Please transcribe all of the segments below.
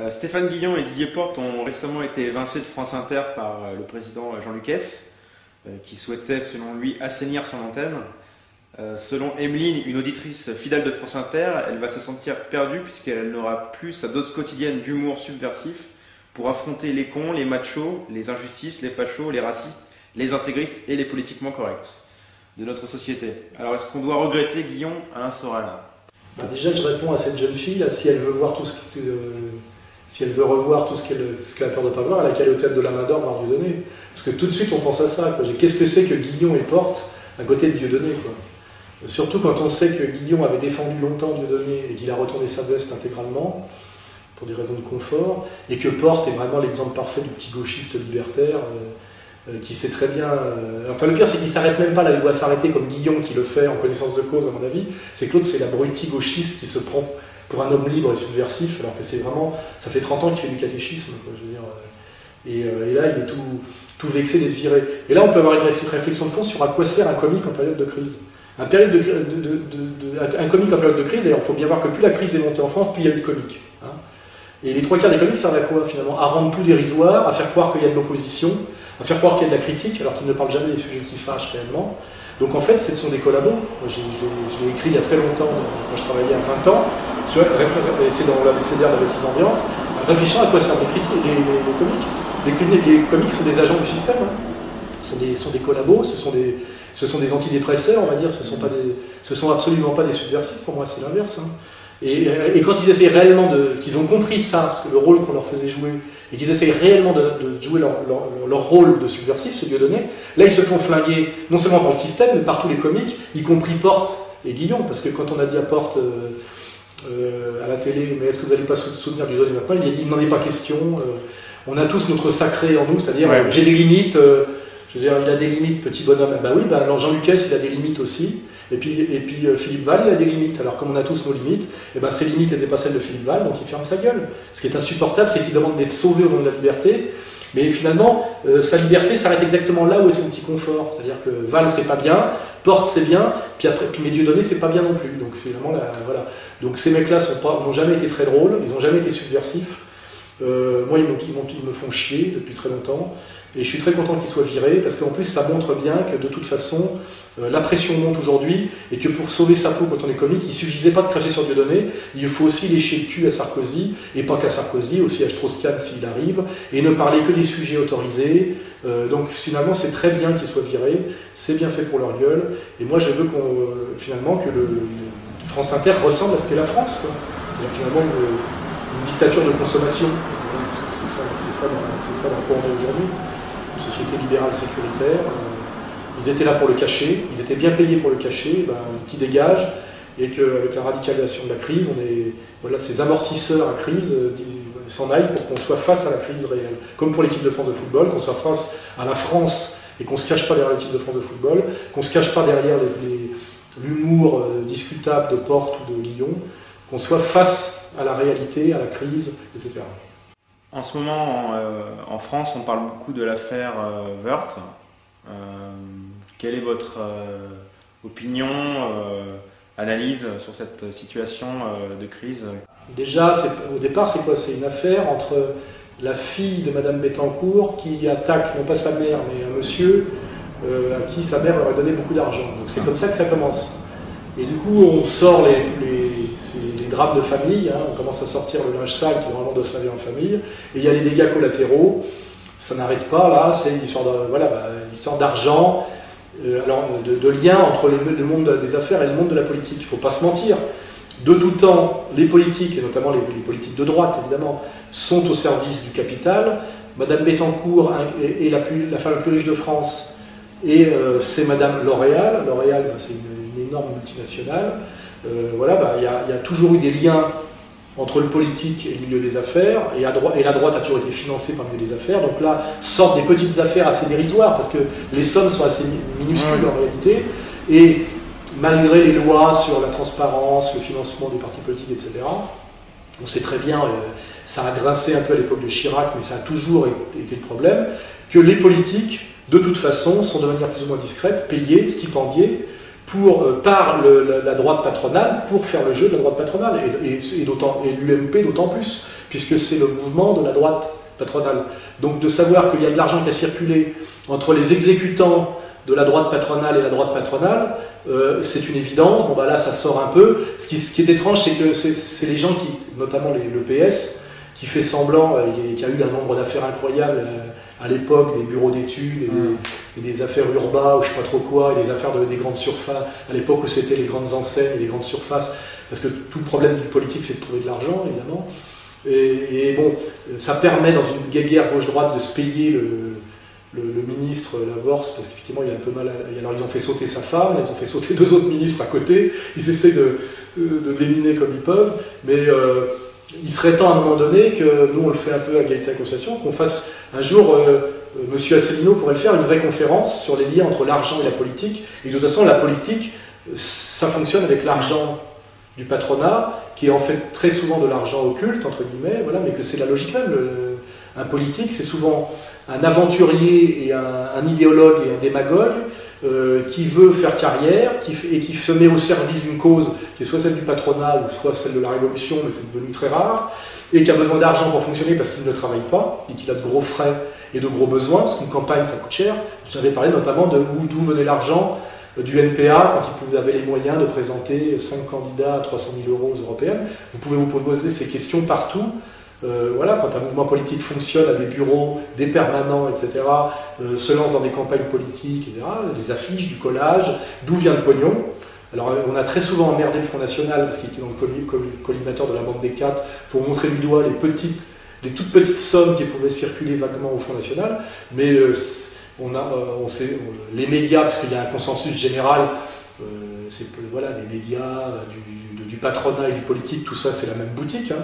Stéphane Guillon et Didier Porte ont récemment été évincés de France Inter par le président Jean Lucas, qui souhaitait, selon lui, assainir son antenne. Selon Emeline, une auditrice fidèle de France Inter, elle va se sentir perdue puisqu'elle n'aura plus sa dose quotidienne d'humour subversif pour affronter les cons, les machos, les injustices, les fachos, les racistes, les intégristes et les politiquement corrects de notre société. Alors est-ce qu'on doit regretter Guillon Alain Soral? Déjà, je réponds à cette jeune fille, là, si elle veut voir tout ce que, si elle veut revoir tout ce qu'elle a peur de ne pas voir, elle a qu'à aller au théâtre de la Main d'Or voir Dieudonné. Parce que tout de suite, on pense à ça. Qu'est-ce que c'est que Guillon et Porte à côté de Dieudonné, quoi. Surtout quand on sait que Guillon avait défendu longtemps Dieudonné et qu'il a retourné sa veste intégralement, pour des raisons de confort, et que Porte est vraiment l'exemple parfait du petit gauchiste libertaire qui sait très bien... Enfin, le pire, c'est qu'il ne s'arrête même pas là, il doit s'arrêter comme Guillon qui le fait en connaissance de cause, à mon avis. C'est que l'autre, c'est l'abruti gauchiste qui se prend pour un homme libre et subversif, alors que c'est vraiment... Ça fait 30 ans qu'il fait du catéchisme, quoi, je veux dire. Et là, il est tout vexé d'être viré. Et là, on peut avoir une réflexion de fond sur à quoi sert un comique en période de crise. Un comique en période de crise, d'ailleurs, il faut bien voir que plus la crise est montée en France, plus il y a eu de comiques. Hein. Et les trois quarts des comiques servent à quoi, finalement? À rendre tout dérisoire, à faire croire qu'il y a de l'opposition, à faire croire qu'il y a de la critique, alors qu'ils ne parlent jamais des sujets qui fâchent réellement. Donc en fait, ce sont des collabos. Je l'ai écrit il y a très longtemps, quand je travaillais à 20 ans, c'est dans l'abécédaire de la bêtise ambiante, réfléchissant à quoi servent les comiques. Les comiques sont des agents du système, hein. Ce sont des collabos, ce sont des antidépresseurs, on va dire, ce sont absolument pas des subversifs, pour moi c'est l'inverse. Hein. Et quand ils essayent réellement qu'ils ont compris ça, parce que le rôle qu'on leur faisait jouer, et qu'ils essayent réellement de jouer leur rôle de subversif, c'est Dieudonné, là ils se font flinguer, non seulement par le système, mais par tous les comiques, y compris Porte et Guillon, parce que quand on a dit à Porte à la télé, mais est-ce que vous n'allez pas soutenir Dieudonné maintenant, il a dit, il n'en est pas question, on a tous notre sacré en nous, c'est-à-dire j'ai des limites, je veux dire, il a des limites, petit bonhomme. Ben oui, alors Jean Lucas, il a des limites aussi. Et puis Philippe Val, il a des limites. Alors comme on a tous nos limites, et ben ses limites n'étaient pas celles de Philippe Val, donc il ferme sa gueule. Ce qui est insupportable, c'est qu'il demande d'être sauvé au nom de la liberté. Mais finalement, sa liberté s'arrête exactement là où est son petit confort. C'est-à-dire que Val, c'est pas bien, Porte, c'est bien, puis Dieudonné, c'est pas bien non plus. Donc finalement, voilà. Donc ces mecs-là n'ont jamais été très drôles, ils n'ont jamais été subversifs. Moi, ils me font chier depuis très longtemps. Et je suis très content qu'ils soient virés, parce qu'en plus, ça montre bien que de toute façon, la pression monte aujourd'hui, et que pour sauver sa peau quand on est comique, il ne suffisait pas de cracher sur Dieudonné, il faut aussi lécher le cul à Sarkozy, et pas qu'à Sarkozy, aussi à Strauss-Kahn s'il arrive, et ne parler que des sujets autorisés. Donc finalement, c'est très bien qu'ils soient virés, c'est bien fait pour leur gueule, et moi je veux finalement que France Inter ressemble à ce qu'est la France, quoi. C'est-à-dire finalement une dictature de consommation. C'est ça dans quoi on est aujourd'hui. Une société libérale sécuritaire. Ils étaient là pour le cacher, ils étaient bien payés pour le cacher, qui dégagent, et qu'avec la radicalisation de la crise, ces amortisseurs à crise s'en aillent pour qu'on soit face à la crise réelle. Comme pour l'équipe de France de football, qu'on soit face à la France et qu'on ne se cache pas derrière l'équipe de France de football, qu'on ne se cache pas derrière l'humour discutable de Porte ou de Guillon, qu'on soit face à la réalité, à la crise, etc. En ce moment, en France, on parle beaucoup de l'affaire Woerth. Quelle est votre opinion, analyse sur cette situation de crise? Déjà, au départ, c'est quoi? C'est une affaire entre la fille de Madame Bettencourt qui attaque, non pas sa mère, mais un monsieur à qui sa mère leur a donné beaucoup d'argent. Donc c'est comme ça que ça commence. Et du coup, on sort les drames de famille, hein, on commence à sortir le linge sale qui normalement doit se laver en famille, et il y a les dégâts collatéraux, ça n'arrête pas là, c'est une histoire d'argent, de lien entre le monde des affaires et le monde de la politique. Il ne faut pas se mentir. De tout temps, les politiques, et notamment les politiques de droite évidemment, sont au service du capital. Madame Bettencourt est la femme la plus riche de France, et c'est Madame L'Oréal. L'Oréal, c'est une énorme multinationale. Il y a toujours eu des liens entre le politique et le milieu des affaires, et la droite a toujours été financée par le milieu des affaires. Donc là, sortent des petites affaires assez dérisoires, parce que les sommes sont assez minuscules en réalité, et malgré les lois sur la transparence, le financement des partis politiques, etc., on sait très bien, ça a grincé un peu à l'époque de Chirac, mais ça a toujours été le problème, que les politiques, de toute façon, sont de manière plus ou moins discrète, payés, stipendiés, par la droite patronale pour faire le jeu de la droite patronale, et l'UMP d'autant plus, puisque c'est le mouvement de la droite patronale. Donc de savoir qu'il y a de l'argent qui a circulé entre les exécutants de la droite patronale et la droite patronale, c'est une évidence. Bon bah là ça sort un peu. Ce qui est étrange, c'est que c'est les gens qui, notamment le PS, qui fait semblant, qui a eu un nombre d'affaires incroyables à l'époque, des bureaux d'études et des affaires Urba ou je sais pas trop quoi, et des affaires des grandes surfaces, à l'époque où c'était les grandes enseignes et les grandes surfaces, parce que tout le problème du politique c'est de trouver de l'argent évidemment. Et bon, ça permet dans une guéguerre gauche-droite de se payer le ministre Lavorse, parce qu'effectivement il a un peu mal alors ils ont fait sauter sa femme, ils ont fait sauter 2 autres ministres à côté, ils essaient de déminer comme ils peuvent, mais il serait temps à un moment donné que nous on le fait un peu à Égalité et Concession, qu'on fasse un jour, Monsieur Asselineau pourrait le faire, une vraie conférence sur les liens entre l'argent et la politique, et de toute façon la politique, ça fonctionne avec l'argent du patronat, qui est en fait très souvent de l'argent occulte, entre guillemets, voilà, mais que c'est la logique même. Un politique, c'est souvent un aventurier et un idéologue et un démagogue qui veut faire carrière et qui se met au service d'une cause qui est soit celle du patronat ou soit celle de la Révolution, mais c'est devenu très rare, et qui a besoin d'argent pour fonctionner parce qu'il ne travaille pas et qu'il a de gros frais et de gros besoins, parce qu'une campagne ça coûte cher. J'avais parlé notamment d'où venait l'argent du NPA quand il avait les moyens de présenter 5 candidats à 300 000 € aux européennes. Vous pouvez vous poser ces questions partout. Voilà, quand un mouvement politique fonctionne à des bureaux, des permanents, etc., se lance dans des campagnes politiques, etc., des affiches, du collage, d'où vient le pognon. Alors on a très souvent emmerdé le Front National, parce qu'il était dans le collimateur de la bande des 4, pour montrer du doigt les toutes petites sommes qui pouvaient circuler vaguement au Front National, mais on sait, les médias, parce qu'il y a un consensus général, voilà, les médias, du patronat et du politique, tout ça c'est la même boutique, hein.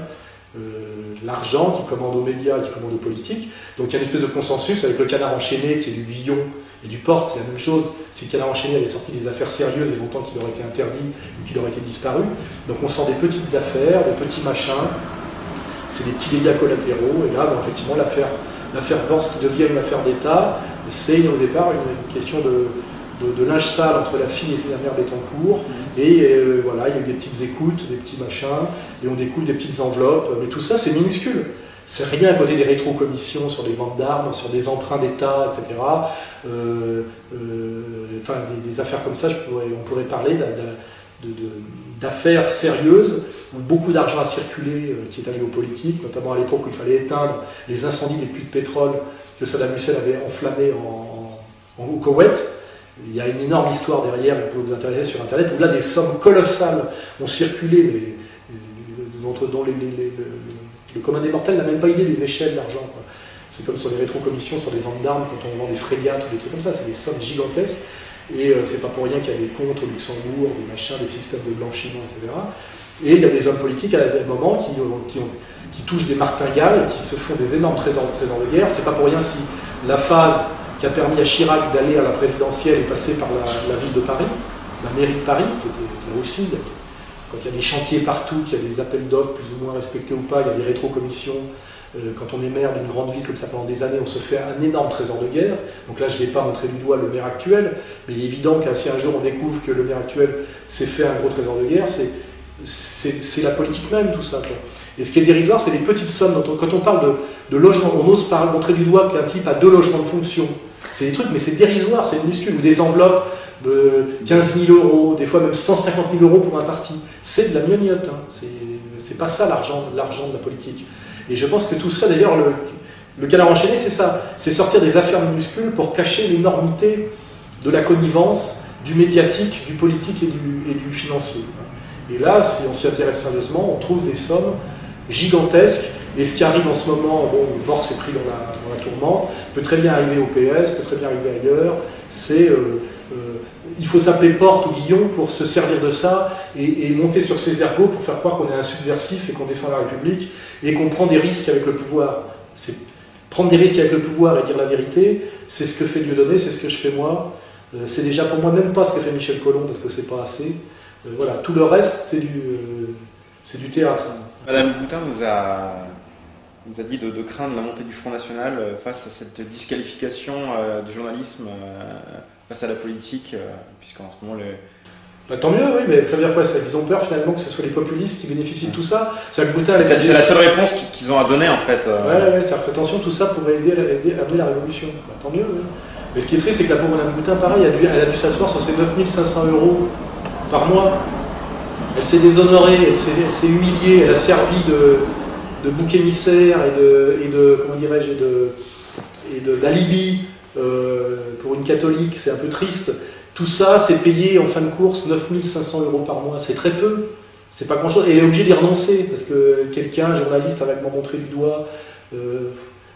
L'argent qui commande aux médias et qui commande aux politiques. Donc il y a une espèce de consensus avec le Canard enchaîné qui est du Guillon et du Porte, c'est la même chose. Si le Canard enchaîné avait sorti des affaires sérieuses, il y a longtemps qu'il aurait été interdit ou qu'il aurait été disparu. Donc on sort des petites affaires, des petits machins, c'est des petits dégâts collatéraux, et là ben, effectivement l'affaire Vorse qui devient une affaire d'État, c'est au départ une question de linge sale entre la fille et sa mère Bettencourt, et voilà, il y a eu des petites écoutes, des petits machins, et on découvre des petites enveloppes, mais tout ça c'est minuscule. C'est rien à côté des rétrocommissions sur des ventes d'armes, sur des emprunts d'État, etc. Enfin, des affaires comme ça, on pourrait parler d'affaires sérieuses, où beaucoup d'argent a circulé qui est allé aux politiques, notamment à l'époque où il fallait éteindre les incendies des puits de pétrole que Saddam Hussein avait enflammés au Koweït. Il y a une énorme histoire derrière, vous pouvez vous intéresser sur Internet, où là des sommes colossales ont circulé, mais dont le commun des mortels n'a même pas idée des échelles d'argent. C'est comme sur les rétrocommissions, sur les ventes d'armes, quand on vend des frégates ou des trucs comme ça, c'est des sommes gigantesques, et c'est pas pour rien qu'il y a des comptes au Luxembourg, des machins, des systèmes de blanchiment, etc. Et il y a des hommes politiques à des moments qui touchent des martingales et qui se font des énormes trésors de guerre. C'est pas pour rien si la phase qui a permis à Chirac d'aller à la présidentielle est passée par la ville de Paris, la mairie de Paris, qui était là aussi, quand il y a des chantiers partout, qu'il y a des appels d'offres plus ou moins respectés ou pas, il y a des rétrocommissions. Quand on est maire d'une grande ville comme ça pendant des années, on se fait un énorme trésor de guerre. Donc là, je ne vais pas montrer du doigt le maire actuel, mais il est évident que si un jour on découvre que le maire actuel s'est fait un gros trésor de guerre, c'est la politique même, tout ça, quoi. Et ce qui est dérisoire, c'est les petites sommes. Quand on parle de logement, on ose montrer du doigt qu'un type a 2 logements de fonction. C'est des trucs, mais c'est dérisoire, c'est minuscule. Ou des enveloppes de 15 000 €, des fois même 150 000 € pour un parti. C'est de la gnognotte, hein. C'est pas ça l'argent de la politique. Et je pense que tout ça, d'ailleurs, le Canard enchaîné, c'est ça. C'est sortir des affaires minuscules pour cacher l'énormité de la connivence, du médiatique, du politique et du financier. Et là, si on s'y intéresse sérieusement, on trouve des sommes gigantesques. Et ce qui arrive en ce moment, bon, Vorse est pris dans la tourmente, peut très bien arriver au PS, peut très bien arriver ailleurs. Il faut s'appeler Porte ou Guillon pour se servir de ça et monter sur ses ergots pour faire croire qu'on est un subversif et qu'on défend la République et qu'on prend des risques avec le pouvoir. Prendre des risques avec le pouvoir et dire la vérité, c'est ce que fait Dieudonné, c'est ce que je fais moi. C'est déjà pour moi même pas ce que fait Michel Collomb parce que c'est pas assez. Voilà, tout le reste, c'est du théâtre. Madame Boutin nous a dit de craindre la montée du Front National face à cette disqualification du journalisme face à la politique, puisqu'en ce moment Bah, tant mieux, oui, mais ça veut dire quoi ça? Ils ont peur finalement que ce soit les populistes qui bénéficient de tout ça. C'est la seule réponse qu'ils ont à donner en fait. Ouais, c'est attention, tout ça pourrait aider à amener la révolution. Bah, tant mieux, oui. Mais ce qui est triste, c'est que la pauvre Madame Boutin, pareil, elle a dû s'asseoir sur ses 9500 € par mois. Elle s'est déshonorée, elle s'est humiliée, elle a servi de bouc émissaire et de comment dirais-je, d'alibi pour une catholique, c'est un peu triste. Tout ça, c'est payé en fin de course 9500 € par mois, c'est très peu, c'est pas grand-chose. Et elle est obligée d'y renoncer parce que quelqu'un, un journaliste, a vaguement montré du doigt.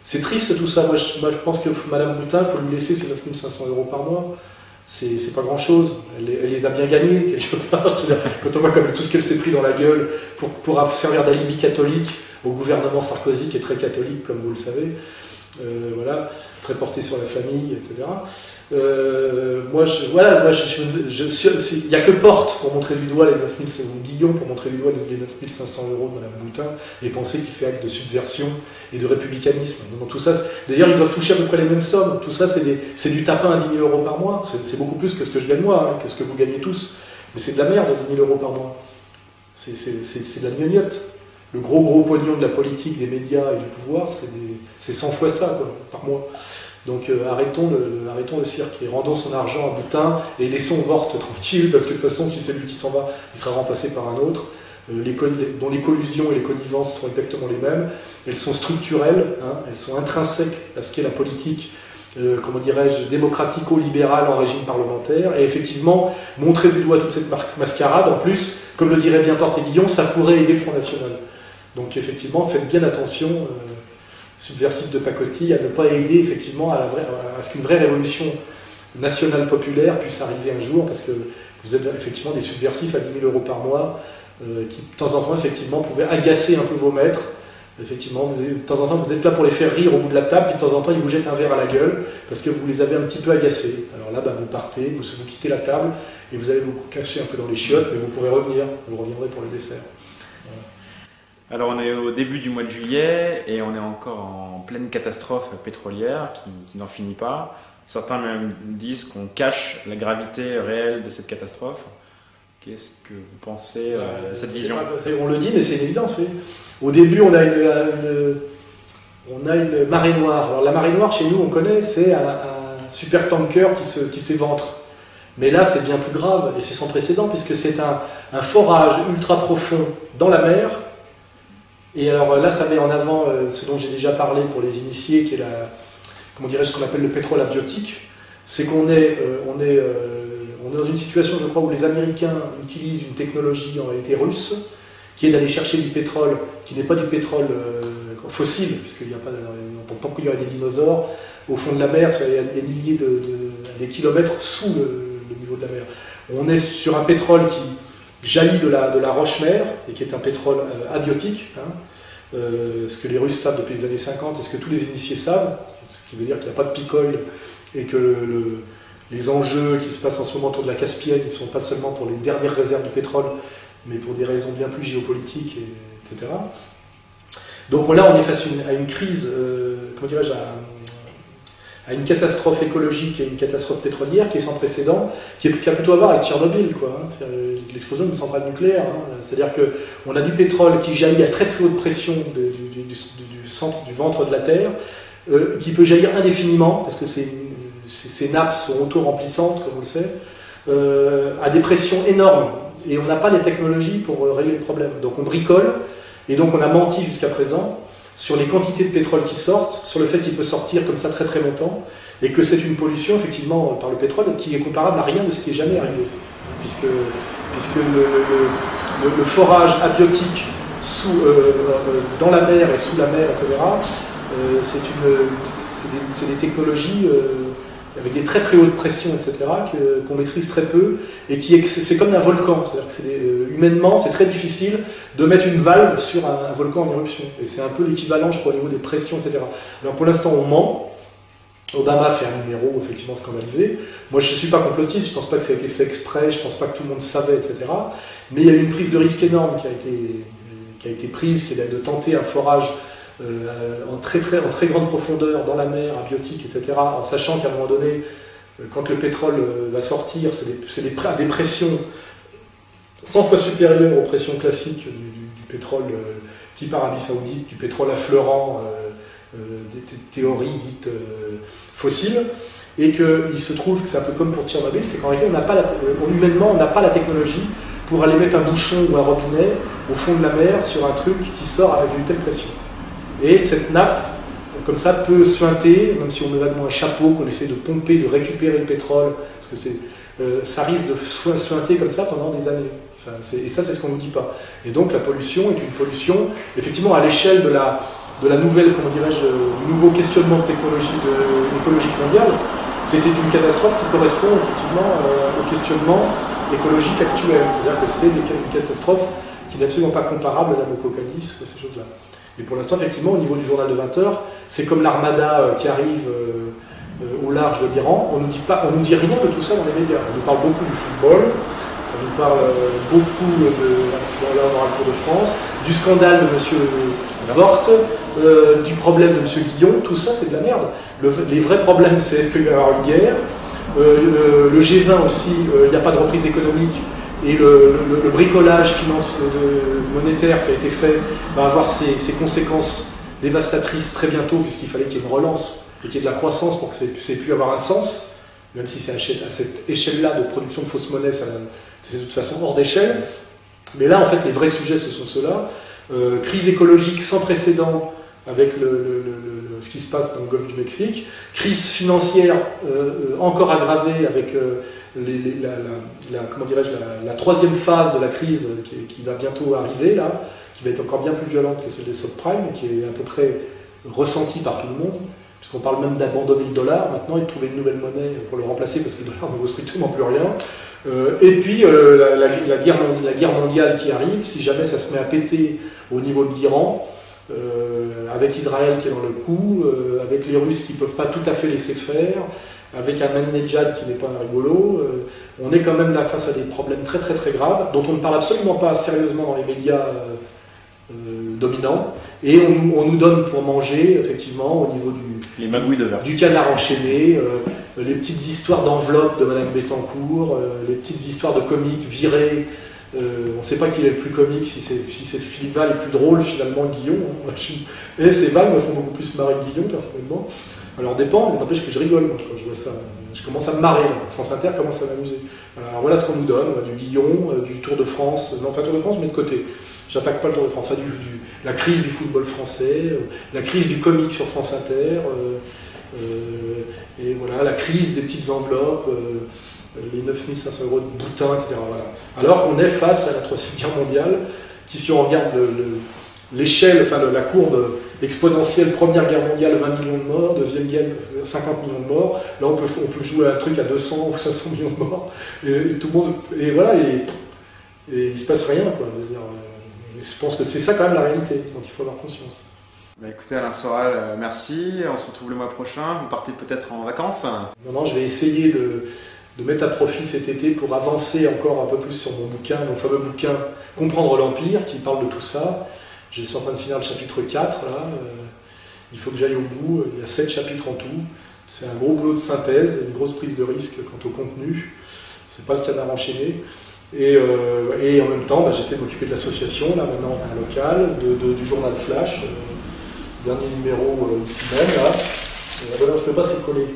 C'est triste tout ça. Moi, je pense que Madame Boutin, il faut lui laisser ses 9500 € par mois. C'est pas grand-chose. Elle les a bien gagnés, quelque part. Quand on voit comme tout ce qu'elle s'est pris dans la gueule pour servir d'alibi catholique au gouvernement Sarkozy, qui est très catholique, comme vous le savez. Voilà, très porté sur la famille, etc. Il n'y a que Porte pour montrer du doigt les 9500 ou Guillon pour montrer du doigt les 9500 € de Madame Boutin et penser qu'il fait acte de subversion et de républicanisme. Donc, tout ça, d'ailleurs, ils doivent toucher à peu près les mêmes sommes. Tout ça, c'est du tapin à 10 000 € par mois. C'est beaucoup plus que ce que je gagne moi, hein, que ce que vous gagnez tous. Mais c'est de la merde, 10 000 € par mois. C'est de la gnognotte. Le gros pognon de la politique, des médias et du pouvoir, c'est 100 fois ça, quoi, par mois. Donc arrêtons le cirque et rendons son argent à Boutin et laissons Worth tranquille, parce que de toute façon, si c'est lui qui s'en va, il sera remplacé par un autre, dont les collusions et les connivences sont exactement les mêmes. Elles sont structurelles, hein, elles sont intrinsèques à ce qu'est la politique, comment dirais-je, démocratico-libérale en régime parlementaire. Et effectivement, montrer du doigt toute cette mascarade, en plus, comme le dirait bien Porte et Guillon, ça pourrait aider le Front National. Donc effectivement, faites bien attention, subversif de pacotille, à ne pas aider effectivement à ce qu'une vraie révolution nationale populaire puisse arriver un jour, parce que vous êtes effectivement des subversifs à 10 000 € par mois, qui de temps en temps effectivement pouvaient agacer un peu vos maîtres. Effectivement, de temps en temps vous êtes là pour les faire rire au bout de la table, puis de temps en temps ils vous jettent un verre à la gueule, parce que vous les avez un petit peu agacés. Alors là, vous partez, vous quittez la table, et vous allez vous cacher un peu dans les chiottes, mais vous pourrez revenir, vous reviendrez pour le dessert. Voilà. Alors on est au début du mois de juillet et on est encore en pleine catastrophe pétrolière qui n'en finit pas. Certains même disent qu'on cache la gravité réelle de cette catastrophe. Qu'est-ce que vous pensez de cette vision? On le dit, mais c'est une évidence, oui. Au début, on a une marée noire. Alors la marée noire, chez nous, on connaît, c'est un super tanker qui s'éventre. Mais là, c'est bien plus grave et c'est sans précédent, puisque c'est un forage ultra profond dans la mer. Et alors là, ça met en avant ce dont j'ai déjà parlé pour les initiés, qui est comment dirais-je, ce qu'on appelle le pétrole abiotique. C'est qu'on est dans une situation, je crois, où les Américains utilisent une technologie en réalité russe, qui est d'aller chercher du pétrole, qui n'est pas du pétrole fossile, puisqu'il n'y a pas, tant qu'il y aurait des dinosaures, au fond de la mer, il y a des milliers des kilomètres sous le niveau de la mer. On est sur un pétrole qui jaillit de la roche-mer, et qui est un pétrole abiotique, hein, ce que les Russes savent depuis les années 50, et ce que tous les initiés savent, ce qui veut dire qu'il n'y a pas de peak-oil, et que les enjeux qui se passent en ce moment autour de la Caspienne ne sont pas seulement pour les dernières réserves de pétrole, mais pour des raisons bien plus géopolitiques, etc. Donc là, on est face à une crise, comment dirais-je, à une catastrophe écologique et une catastrophe pétrolière qui est sans précédent, qui a plutôt à voir avec Tchernobyl, quoi, hein, l'explosion d'une centrale nucléaire. Hein, c'est-à-dire qu'on a du pétrole qui jaillit à très très haute pression du ventre de la Terre, qui peut jaillir indéfiniment, parce que ces nappes sont auto-remplissantes, comme on le sait, à des pressions énormes. Et on n'a pas les technologies pour régler le problème. Donc on bricole, et donc on a menti jusqu'à présent sur les quantités de pétrole qui sortent, sur le fait qu'il peut sortir comme ça très très longtemps, et que c'est une pollution effectivement par le pétrole qui est comparable à rien de ce qui est jamais arrivé. Puisque le forage abiotique dans la mer et sous la mer, etc., c'est des technologies avec des très très hautes pressions, etc., qu'on maîtrise très peu, et c'est comme un volcan. C'est-à-dire que humainement, c'est très difficile de mettre une valve sur un volcan en éruption. Et c'est un peu l'équivalent, je crois, au niveau des pressions, etc. Alors pour l'instant, on ment. Obama fait un numéro effectivement scandalisé. Moi, je ne suis pas complotiste, je ne pense pas que ça a été fait exprès, je ne pense pas que tout le monde savait, etc. Mais il y a eu une prise de risque énorme qui a été prise, qui est de tenter un forage en très grande profondeur dans la mer, abiotique, etc., en sachant qu'à un moment donné, quand le pétrole va sortir, c'est des pressions 100 fois supérieure aux pressions classiques du pétrole type Arabie Saoudite, du pétrole affleurant, des théories dites fossiles, et qu'il se trouve que c'est un peu comme pour Tchernobyl, c'est qu'en réalité, humainement, on n'a pas la technologie pour aller mettre un bouchon ou un robinet au fond de la mer sur un truc qui sort avec une telle pression. Et cette nappe, comme ça, peut suinter, même si on met vaguement un chapeau, qu'on essaie de pomper, de récupérer le pétrole, parce que ça risque de suinter comme ça pendant des années. Enfin, et ça, c'est ce qu'on ne nous dit pas. Et donc, la pollution est une pollution, effectivement, à l'échelle de la nouvelle, comment dirais-je, du nouveau questionnement de écologique mondiale. C'était une catastrophe qui correspond effectivement au questionnement écologique actuel. C'est-à-dire que c'est une catastrophe qui n'est absolument pas comparable à la Mococadis ou à ces choses-là. Et pour l'instant, effectivement, au niveau du journal de 20 heures, c'est comme l'armada qui arrive au large de l'Iran. On nous dit rien de tout ça dans les médias. On nous parle beaucoup du football, on nous parle beaucoup là on aura le Tour de France, du scandale de M. Vort, du problème de M. Guillon. Tout ça, c'est de la merde. Les vrais problèmes, c'est est-ce qu'il va y avoir une guerre, le G20 aussi, il n'y a pas de reprise économique, et le bricolage monétaire qui a été fait va avoir ses conséquences dévastatrices très bientôt, puisqu'il fallait qu'il y ait une relance et qu'il y ait de la croissance pour que ça ait pu avoir un sens, même si c'est à cette échelle-là de production de fausses monnaies, c'est de toute façon hors d'échelle. Mais là, en fait, les vrais sujets, ce sont ceux-là. Crise écologique sans précédent avec ce qui se passe dans le golfe du Mexique, crise financière encore aggravée avec la troisième phase de la crise qui va bientôt arriver, là, qui va être encore bien plus violente que celle des subprimes, qui est à peu près ressentie par tout le monde, puisqu'on parle même d'abandonner le dollar maintenant et de trouver une nouvelle monnaie pour le remplacer, parce que le dollar ne vaut strictement plus rien. Et puis la guerre mondiale qui arrive, si jamais ça se met à péter au niveau de l'Iran, avec Israël qui est dans le coup, avec les Russes qui ne peuvent pas tout à fait laisser faire, avec un Ahmadinejad qui n'est pas un rigolo, on est quand même là face à des problèmes très très très graves, dont on ne parle absolument pas sérieusement dans les médias dominants, et on nous donne pour manger, effectivement, au niveau les magouilles de du canard enchaîné, les petites histoires d'enveloppe de Madame Bettencourt, les petites histoires de comiques virés. On ne sait pas qui est le plus comique, si c'est Philippe Val est plus drôle finalement que Guillon. Hein. Et ces Val me font beaucoup plus marrer que Guillon personnellement. Alors dépend, mais n'empêche que je rigole moi, quand je vois ça. Je commence à me marrer, là. France Inter commence à m'amuser. Alors voilà ce qu'on nous donne, du Guillon, du Tour de France. Non, enfin Tour de France je mets de côté. J'attaque pas le Tour de France. Enfin, la crise du football français, la crise du comique sur France Inter, et voilà, la crise des petites enveloppes. Les 9500 € de boutin, etc. Voilà. Alors qu'on est face à la Troisième Guerre mondiale, qui, si on regarde l'échelle, enfin la courbe exponentielle, Première Guerre mondiale, 20 millions de morts, Deuxième Guerre, 50 millions de morts, là on peut jouer à un truc à 200 ou 500 millions de morts, et tout le monde, et voilà, et il ne se passe rien, quoi. Je pense que c'est ça quand même la réalité, donc il faut avoir conscience. Bah écoutez Alain Soral, merci, on se retrouve le mois prochain, vous partez peut-être en vacances? Non, je vais essayer de mettre à profit cet été pour avancer encore un peu plus sur mon bouquin, mon fameux bouquin Comprendre l'Empire, qui parle de tout ça. Je suis en train de finir le chapitre 4, là. Il faut que j'aille au bout. Il y a 7 chapitres en tout. C'est un gros boulot de synthèse, une grosse prise de risque quant au contenu. C'est pas le canard enchaîné. Et en même temps, j'essaie de m'occuper de l'association, là maintenant, un local, du journal Flash, dernier numéro ici même, là. Voilà, je ne peux pas s'y coller.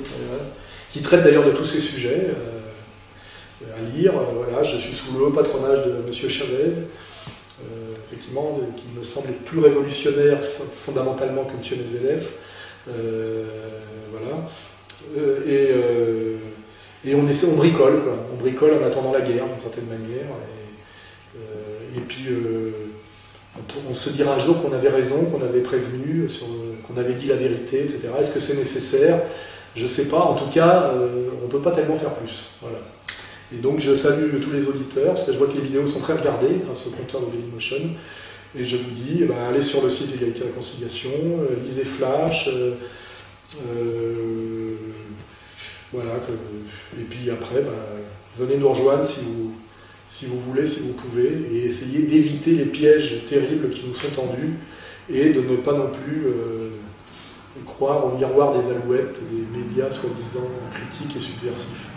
Qui traite d'ailleurs de tous ces sujets à lire. Voilà, je suis sous le patronage de M. Chavez, effectivement, qui me semble être plus révolutionnaire fondamentalement que M. Medvedev. Voilà. Et on bricole, quoi. On bricole en attendant la guerre, d'une certaine manière. Et puis, on se dira un jour qu'on avait raison, qu'on avait prévenu, qu'on avait dit la vérité, etc. Est-ce que c'est nécessaire ? Je ne sais pas, en tout cas, on ne peut pas tellement faire plus. Voilà. Et donc je salue tous les auditeurs, parce que je vois que les vidéos sont très regardées grâce au compteur de Dailymotion. Et je vous dis, allez sur le site Égalité et Réconciliation, lisez Flash, voilà, et puis après, venez nous rejoindre si vous voulez, si vous pouvez, et essayez d'éviter les pièges terribles qui nous sont tendus, et de ne pas non plus croire au miroir des alouettes, des médias soi-disant critiques et subversifs.